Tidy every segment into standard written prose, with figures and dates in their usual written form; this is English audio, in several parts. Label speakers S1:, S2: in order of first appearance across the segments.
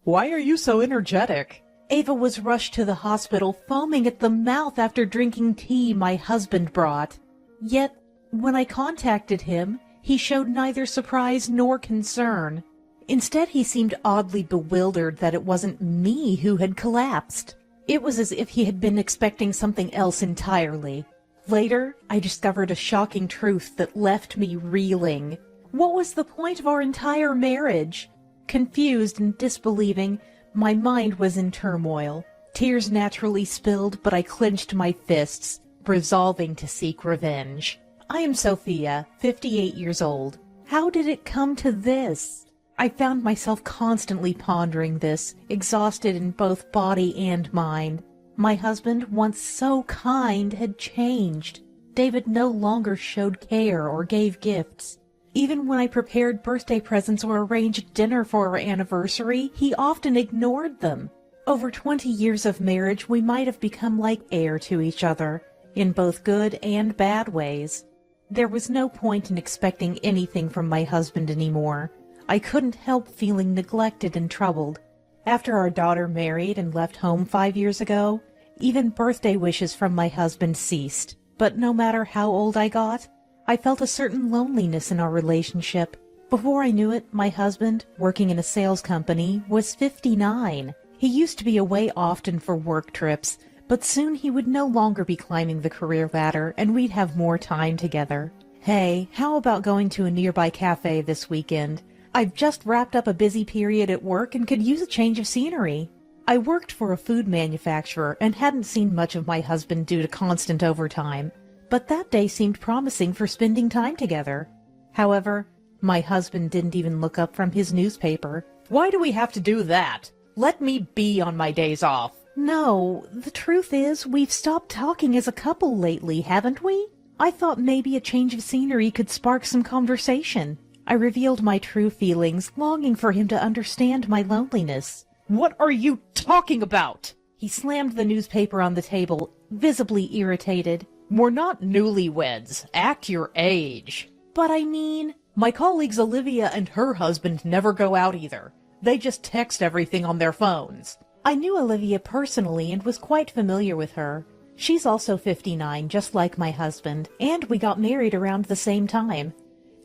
S1: Why are you so energetic?
S2: Ava was rushed to the hospital foaming at the mouth after drinking tea my husband brought. Yet, when I contacted him, he showed neither surprise nor concern. Instead, he seemed oddly bewildered that it wasn't me who had collapsed. It was as if he had been expecting something else entirely. Later, I discovered a shocking truth that left me reeling. What was the point of our entire marriage? Confused and disbelieving, my mind was in turmoil. Tears naturally spilled, but I clenched my fists, resolving to seek revenge. I am Sophia, 58 years old. How did it come to this? I found myself constantly pondering this, exhausted in both body and mind. My husband, once so kind, had changed. David no longer showed care or gave gifts. Even when I prepared birthday presents or arranged dinner for our anniversary, he often ignored them. Over 20 years of marriage, we might have become like air to each other, in both good and bad ways. There was no point in expecting anything from my husband anymore. I couldn't help feeling neglected and troubled. After our daughter married and left home 5 years ago, even birthday wishes from my husband ceased. But no matter how old I got, I felt a certain loneliness in our relationship. Before I knew it, my husband, working in a sales company, was 59. He used to be away often for work trips, but soon he would no longer be climbing the career ladder and we'd have more time together. Hey, how about going to a nearby cafe this weekend? I've just wrapped up a busy period at work and could use a change of scenery. I worked for a food manufacturer and hadn't seen much of my husband due to constant overtime, but that day seemed promising for spending time together. However, my husband didn't even look up from his newspaper.
S1: Why do we have to do that? Let me be on my days off.
S2: No, the truth is, we've stopped talking as a couple lately, haven't we? I thought maybe a change of scenery could spark some conversation. I revealed my true feelings, longing for him to understand my loneliness.
S1: What are you talking about?
S2: He slammed the newspaper on the table, visibly irritated.
S1: We're not newlyweds. Act your age.
S2: But I mean...
S1: My colleagues Olivia and her husband never go out either. They just text everything on their phones.
S2: I knew Olivia personally and was quite familiar with her. She's also 59, just like my husband, and we got married around the same time.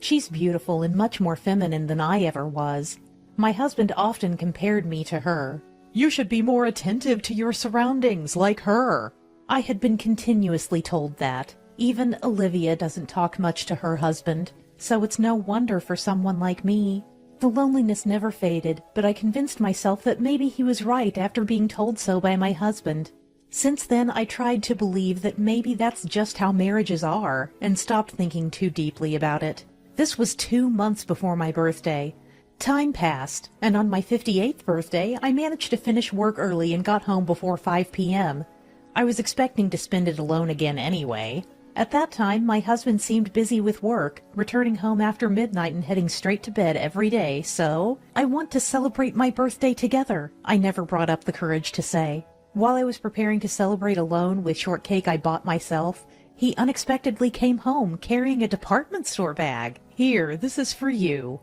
S2: She's beautiful and much more feminine than I ever was. My husband often compared me to her.
S1: You should be more attentive to your surroundings, like her.
S2: I had been continuously told that. Even Olivia doesn't talk much to her husband, so it's no wonder for someone like me. The loneliness never faded, but I convinced myself that maybe he was right after being told so by my husband. Since then, I tried to believe that maybe that's just how marriages are, and stopped thinking too deeply about it. This was 2 months before my birthday. Time passed, and on my 58th birthday, I managed to finish work early and got home before 5 p.m. I was expecting to spend it alone again anyway. At that time, my husband seemed busy with work, returning home after midnight and heading straight to bed every day, so I want to celebrate my birthday together, I never brought up the courage to say. While I was preparing to celebrate alone with shortcake I bought myself, he unexpectedly came home carrying a department store bag.
S1: Here, this is for you.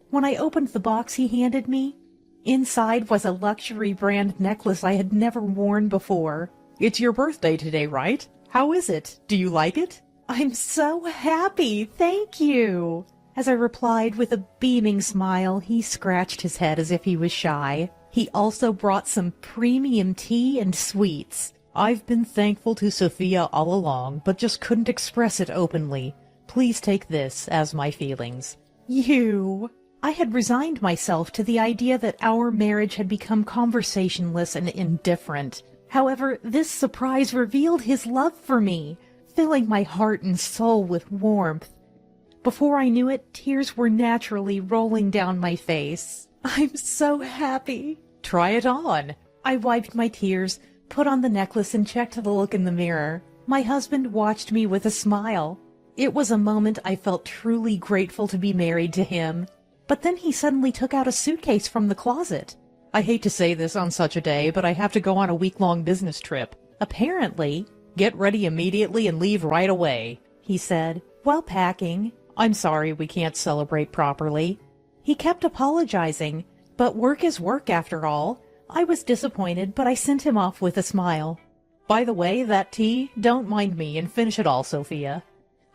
S2: When I opened the box he handed me, inside was a luxury brand necklace I had never worn before.
S1: It's your birthday today, right? How is it? Do you like it?
S2: I'm so happy, thank you. As I replied with a beaming smile, he scratched his head as if he was shy. He also brought some premium tea and sweets.
S1: I've been thankful to Sophia all along, but just couldn't express it openly. Please take this as my feelings.
S2: You... I had resigned myself to the idea that our marriage had become conversationless and indifferent. However, this surprise revealed his love for me, filling my heart and soul with warmth. Before I knew it, tears were naturally rolling down my face. I'm so happy.
S1: Try it on.
S2: I wiped my tears, put on the necklace, and checked the look in the mirror. My husband watched me with a smile. It was a moment I felt truly grateful to be married to him. But then he suddenly took out a suitcase from the closet.
S1: I hate to say this on such a day, but I have to go on a week-long business trip.
S2: Apparently.
S1: Get ready immediately and leave right away,
S2: he said, while packing.
S1: I'm sorry we can't celebrate properly.
S2: He kept apologizing,
S1: But work is work after all. I was disappointed, but I sent him off with a smile. By the way, that tea, don't mind me and finish it all, Sophia.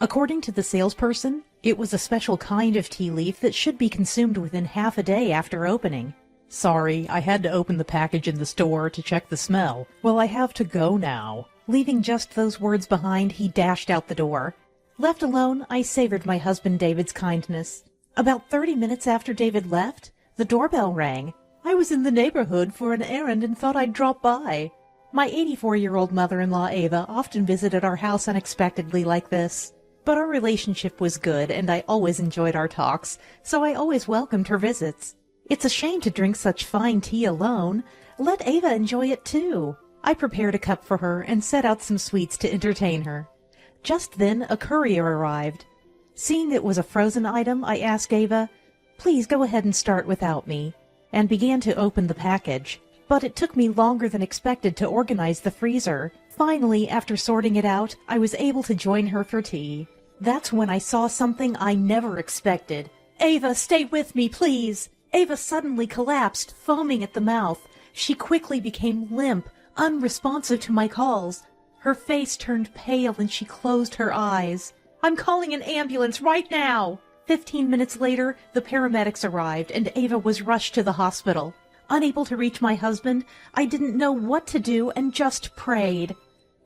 S1: According to the salesperson, it was a special kind of tea leaf that should be consumed within half a day after opening. Sorry, I had to open the package in the store to check the smell. Well, I have to go now. Leaving just those words behind, he dashed out the door. Left alone, I savored my husband David's kindness. About 30 minutes after David left, the doorbell rang. I was in the neighborhood for an errand and thought I'd drop by. My 84-year-old mother-in-law Ava often visited our house unexpectedly like this. But our relationship was good, and I always enjoyed our talks, so I always welcomed her visits. It's a shame to drink such fine tea alone. Let Ava enjoy it too. I prepared a cup for her and set out some sweets to entertain her. Just then a courier arrived. Seeing it was a frozen item, I asked Ava, "Please go ahead and start without me," and began to open the package. But it took me longer than expected to organize the freezer. Finally, after sorting it out, I was able to join her for tea. That's when I saw something I never expected. "Ava, stay with me, please!" Ava suddenly collapsed, foaming at the mouth. She quickly became limp, unresponsive to my calls. Her face turned pale and she closed her eyes. "I'm calling an ambulance right now!" 15 minutes later, the paramedics arrived and Ava was rushed to the hospital. Unable to reach my husband, I didn't know what to do and just prayed.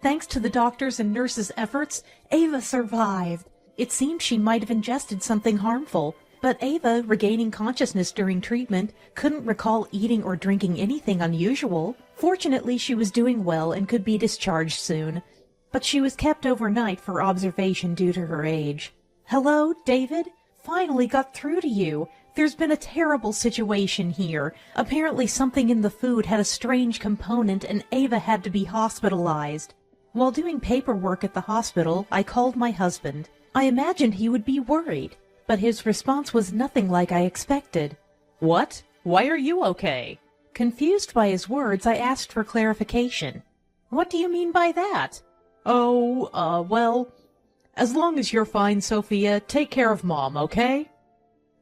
S1: Thanks to the doctors' and nurses' efforts, Ava survived. It seemed she might have ingested something harmful, but Ava, regaining consciousness during treatment, couldn't recall eating or drinking anything unusual. Fortunately, she was doing well and could be discharged soon, but she was kept overnight for observation due to her age. "Hello, David? Finally got through to you. There's been a terrible situation here. Apparently something in the food had a strange component and Ava had to be hospitalized." While doing paperwork at the hospital, I called my husband. I imagined he would be worried, but his response was nothing like I expected. "What? Why are you okay?" Confused by his words, I asked for clarification. "What do you mean by that?" Well, as long as you're fine, Sophia, take care of Mom, okay?"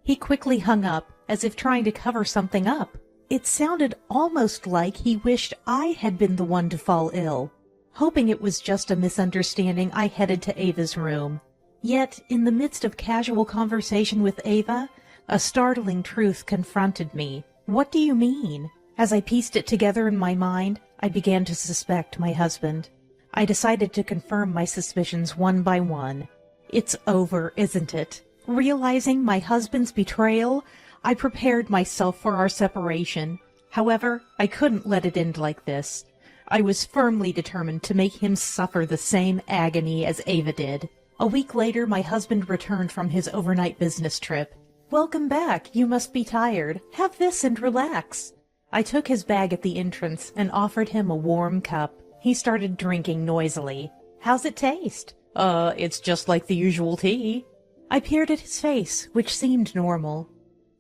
S1: He quickly hung up, as if trying to cover something up. It sounded almost like he wished I had been the one to fall ill. Hoping it was just a misunderstanding, I headed to Ava's room. Yet, in the midst of casual conversation with Ava, a startling truth confronted me. "What do you mean?" As I pieced it together in my mind, I began to suspect my husband. I decided to confirm my suspicions one by one. It's over, isn't it? Realizing my husband's betrayal, I prepared myself for our separation. However, I couldn't let it end like this. I was firmly determined to make him suffer the same agony as Ava did. A week later, my husband returned from his overnight business trip. "Welcome back. You must be tired. Have this and relax." I took his bag at the entrance and offered him a warm cup. He started drinking noisily. "How's it taste?" It's just like the usual tea." I peered at his face, which seemed normal.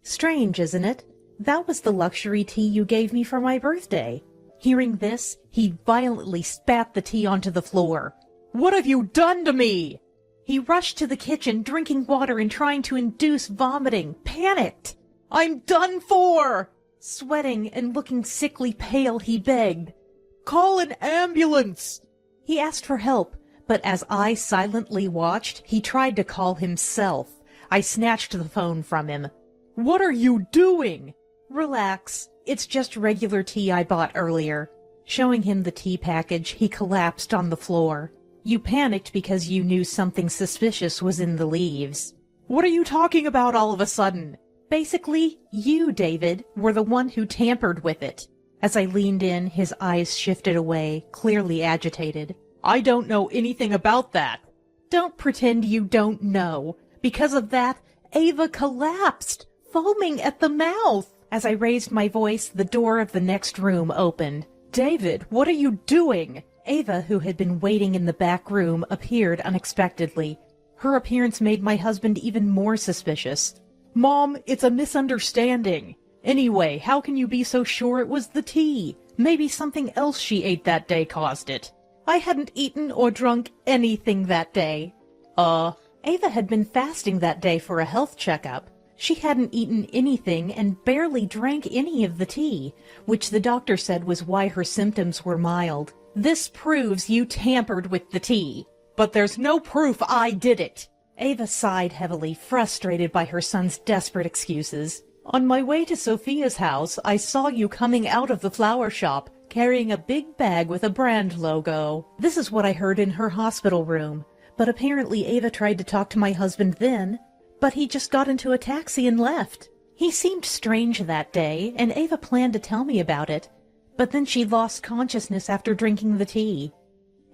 S1: "Strange, isn't it? That was the luxury tea you gave me for my birthday." Hearing this, he violently spat the tea onto the floor. "What have you done to me?" He rushed to the kitchen, drinking water and trying to induce vomiting, panicked. "I'm done for!" Sweating and looking sickly pale, he begged. "Call an ambulance!" He asked for help, but as I silently watched, he tried to call himself. I snatched the phone from him. "What are you doing?" "Relax. It's just regular tea I bought earlier." Showing him the tea package, he collapsed on the floor. "You panicked because you knew something suspicious was in the leaves." "What are you talking about all of a sudden?" "Basically, you, David, were the one who tampered with it." As I leaned in, his eyes shifted away, clearly agitated. "I don't know anything about that." "Don't pretend you don't know. Because of that, Ava collapsed, foaming at the mouth." As I raised my voice, the door of the next room opened. "David, what are you doing?" Ava, who had been waiting in the back room, appeared unexpectedly. Her appearance made my husband even more suspicious. "Mom, it's a misunderstanding. Anyway, how can you be so sure it was the tea? Maybe something else she ate that day caused it." "I hadn't eaten or drunk anything that day." Ava had been fasting that day for a health checkup. She hadn't eaten anything and barely drank any of the tea, which the doctor said was why her symptoms were mild. This proves you tampered with the tea. But there's no proof I did it. Ava sighed heavily, frustrated by her son's desperate excuses. On my way to Sophia's house, I saw you coming out of the flower shop, carrying a big bag with a brand logo. This is what I heard in her hospital room. But apparently Ava tried to talk to my husband then, but he just got into a taxi and left. He seemed strange that day, and Ava planned to tell me about it. But then she lost consciousness after drinking the tea.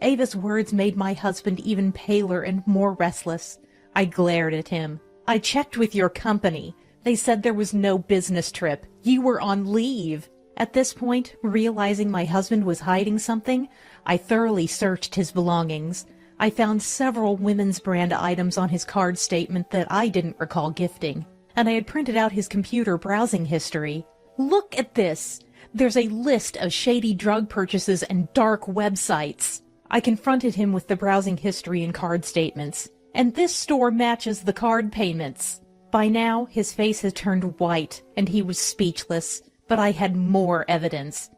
S1: Ava's words made my husband even paler and more restless. I glared at him. I checked with your company. They said there was no business trip. You were on leave. At this point, realizing my husband was hiding something, I thoroughly searched his belongings. I found several women's brand items on his card statement that I didn't recall gifting, and I had printed out his computer browsing history. Look at this! There's a list of shady drug purchases and dark websites. I confronted him with the browsing history and card statements, and this store matches the card payments. By now, his face had turned white, and he was speechless, but I had more evidence.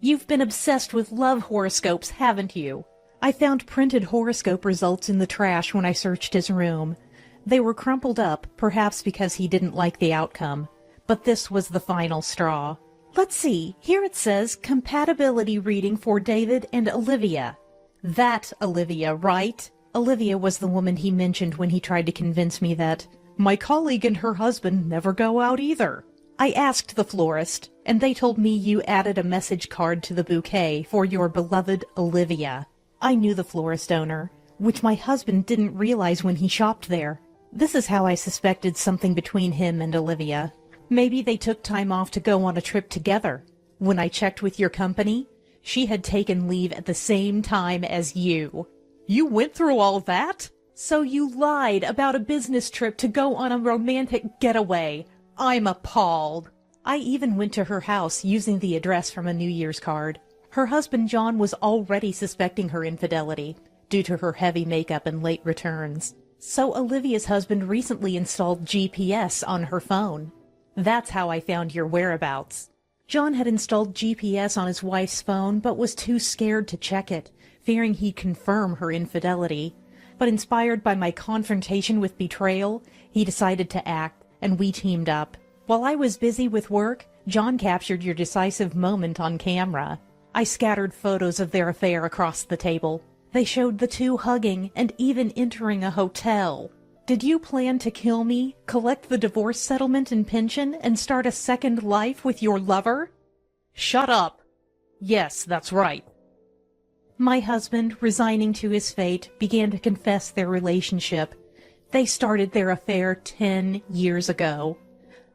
S1: You've been obsessed with love horoscopes, haven't you? I found printed horoscope results in the trash when I searched his room. They were crumpled up, perhaps because he didn't like the outcome. But this was the final straw. Let's see, here it says compatibility reading for David and Olivia. That Olivia, right? Olivia was the woman he mentioned when he tried to convince me that my colleague and her husband never go out either. I asked the florist, and they told me you added a message card to the bouquet for your beloved Olivia. I knew the florist owner, which my husband didn't realize when he shopped there. This is how I suspected something between him and Olivia. Maybe they took time off to go on a trip together. When I checked with your company, she had taken leave at the same time as you. You went through all that? So you lied about a business trip to go on a romantic getaway. I'm appalled. I even went to her house using the address from a New Year's card. Her husband John was already suspecting her infidelity due to her heavy makeup and late returns. So Olivia's husband recently installed GPS on her phone. That's how I found your whereabouts. John had installed GPS on his wife's phone but was too scared to check it, fearing he'd confirm her infidelity. But inspired by my confrontation with betrayal, he decided to act, and we teamed up. While I was busy with work, John captured your decisive moment on camera. I scattered photos of their affair across the table. They showed the two hugging and even entering a hotel. Did you plan to kill me, collect the divorce settlement and pension, and start a second life with your lover? Shut up. Yes, that's right. My husband, resigning to his fate, began to confess their relationship. They started their affair 10 years ago,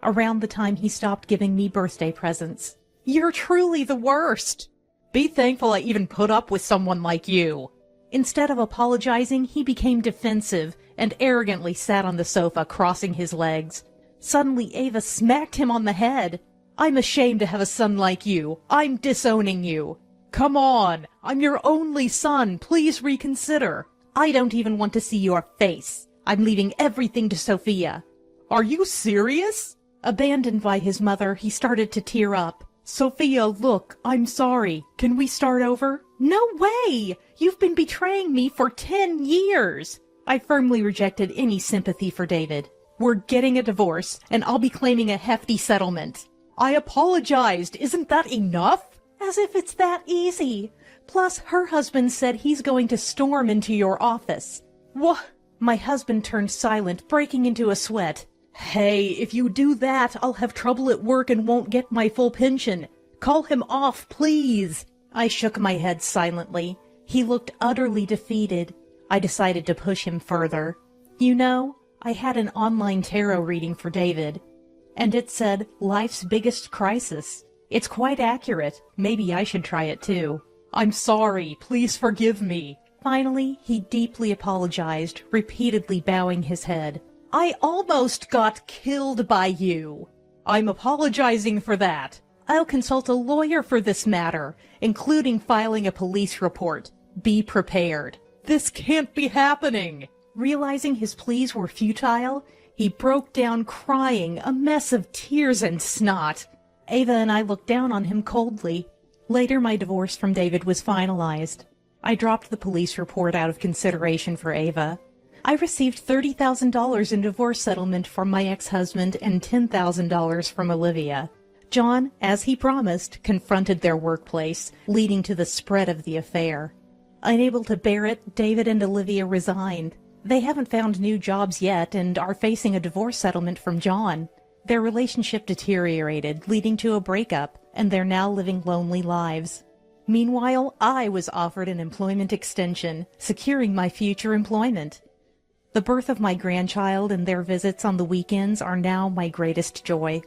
S1: around the time he stopped giving me birthday presents. You're truly the worst. Be thankful I even put up with someone like you. Instead of apologizing, he became defensive and arrogantly sat on the sofa, crossing his legs. Suddenly, Ava smacked him on the head. I'm ashamed to have a son like you. I'm disowning you. Come on, I'm your only son. Please reconsider. I don't even want to see your face. I'm leaving everything to Sophia. Are you serious? Abandoned by his mother, he started to tear up. Sophia, look, I'm sorry. Can we start over? No way! You've been betraying me for 10 years. I firmly rejected any sympathy for David. We're getting a divorce, and I'll be claiming a hefty settlement. I apologized. Isn't that enough? As if it's that easy. Plus, her husband said he's going to storm into your office. What? My husband turned silent, breaking into a sweat. Hey, if you do that, I'll have trouble at work and won't get my full pension. Call him off, please. I shook my head silently. He looked utterly defeated. I decided to push him further. You know, I had an online tarot reading for David, and it said, life's biggest crisis. It's quite accurate. Maybe I should try it too. I'm sorry. Please forgive me. Finally, he deeply apologized, repeatedly bowing his head. I almost got killed by you. I'm apologizing for that. I'll consult a lawyer for this matter, including filing a police report. Be prepared. This can't be happening. Realizing his pleas were futile, He broke down crying, a mess of tears and snot. Ava and I looked down on him coldly. Later, my divorce from David was finalized. I dropped the police report out of consideration for Ava. I received $30,000 in divorce settlement from my ex-husband and $10,000 from Olivia. John, as he promised, confronted their workplace, leading to the spread of the affair. Unable to bear it, David and Olivia resigned. They haven't found new jobs yet and are facing a divorce settlement from John. Their relationship deteriorated, leading to a breakup, and they're now living lonely lives. Meanwhile, I was offered an employment extension, securing my future employment. The birth of my grandchild and their visits on the weekends are now my greatest joy.